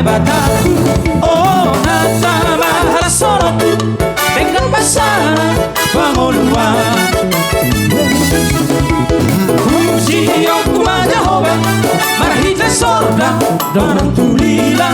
bataku. Oh natama harasonoku dengan basana pangoluan. Kunci yoku majahoba marahita sorda dorang tulila.